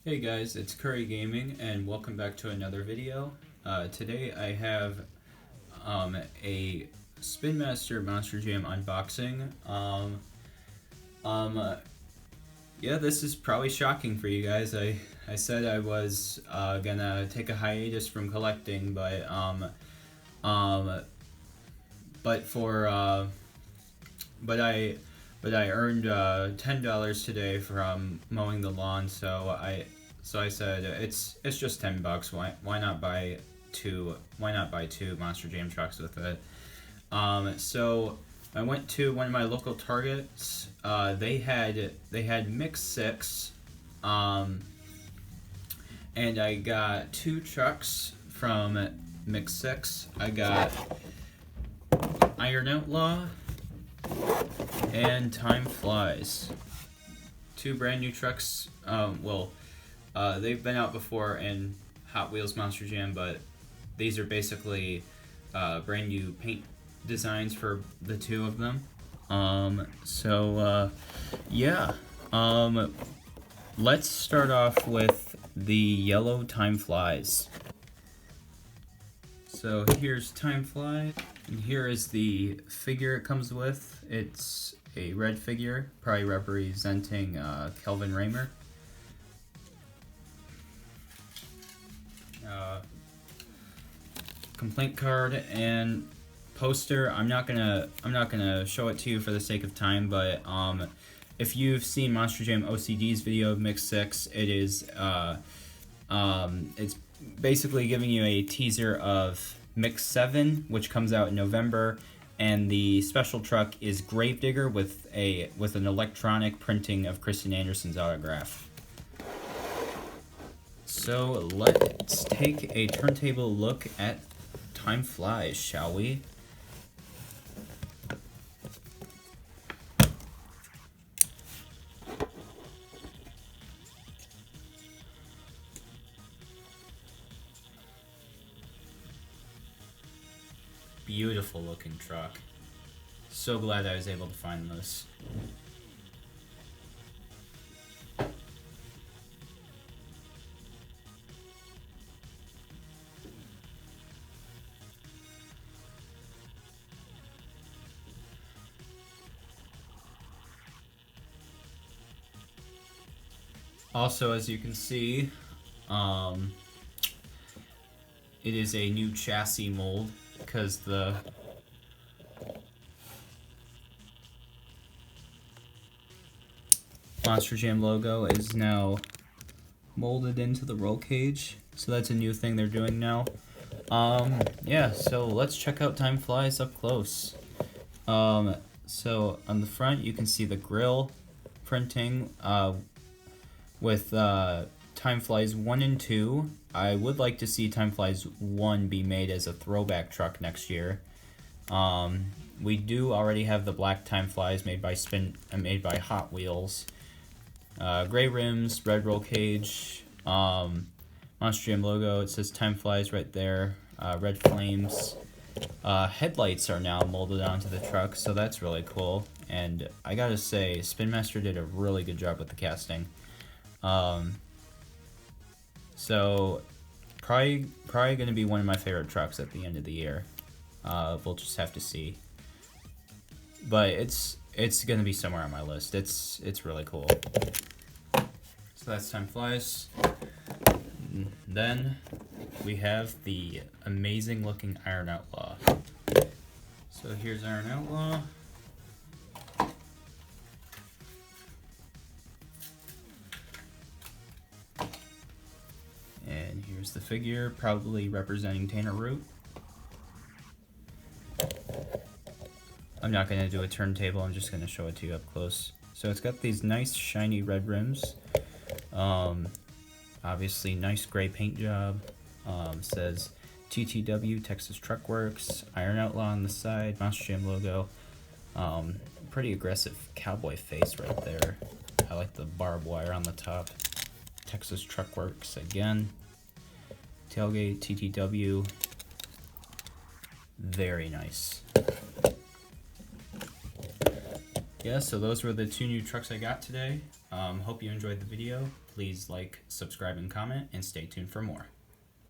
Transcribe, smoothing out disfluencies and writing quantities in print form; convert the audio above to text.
Hey guys, it's Curry Gaming and welcome back to another video. Today I have a Spin Master Monster Jam unboxing. Yeah, this is probably shocking for you guys. I said I was gonna take a hiatus from collecting, but I earned $10 today from mowing the lawn, so I said it's just $10. Why not buy two? Why not buy two Monster Jam trucks with it? So I went to one of my local Targets. They had Mix 6, and I got two trucks from Mix 6. I got Iron Outlaw and Time Flies. Two brand new trucks. They've been out before in Hot Wheels Monster Jam, but these are basically brand new paint designs for the two of them. Let's start off with the yellow Time Flies. So here's Time Fly, and here is the figure it comes with. It's a red figure, probably representing Kelvin Raymer. Complaint card and poster. I'm not gonna show it to you for the sake of time, but if you've seen Monster Jam OCD's video of Mix 6, it is it's basically giving you a teaser of Mix 7, which comes out in November, and the special truck is Gravedigger with an electronic printing of Christian Anderson's autograph. So let's take a turntable look at Time Flies, shall we? Beautiful looking truck. So glad I was able to find this. Also, as you can see, it is a new chassis mold because the Monster Jam logo is now molded into the roll cage. So that's a new thing they're doing now. Yeah, so let's check out Time Flies up close. So on the front you can see the grill printing with Time Flies 1 and 2. I would like to see Time Flies 1 be made as a throwback truck next year. We do already have the black Time Flies made by Hot Wheels. Gray rims, red roll cage, Monster Jam logo. It says Time Flies right there. Red flames. Headlights are now molded onto the truck, so that's really cool. And I gotta say, Spin Master did a really good job with the casting. So probably gonna be one of my favorite trucks at the end of the year. We'll just have to see. But it's gonna be somewhere on my list. It's really cool. So that's Time Flies. Then we have the amazing looking Iron Outlaw. So here's Iron Outlaw. And here's the figure, probably representing Tanner Root. I'm not going to do a turntable, I'm just going to show it to you up close. So it's got these nice shiny red rims. Obviously nice gray paint job. Says TTW, Texas Truck Works, Iron Outlaw on the side, Monster Jam logo. Pretty aggressive cowboy face right there. I like the barbed wire on the top. Texas Truck Works again. Tailgate, TTW. Very nice. yeah, so those were the 2 new trucks I got today. Hope you enjoyed the video. Please like, subscribe, and comment, and stay tuned for more.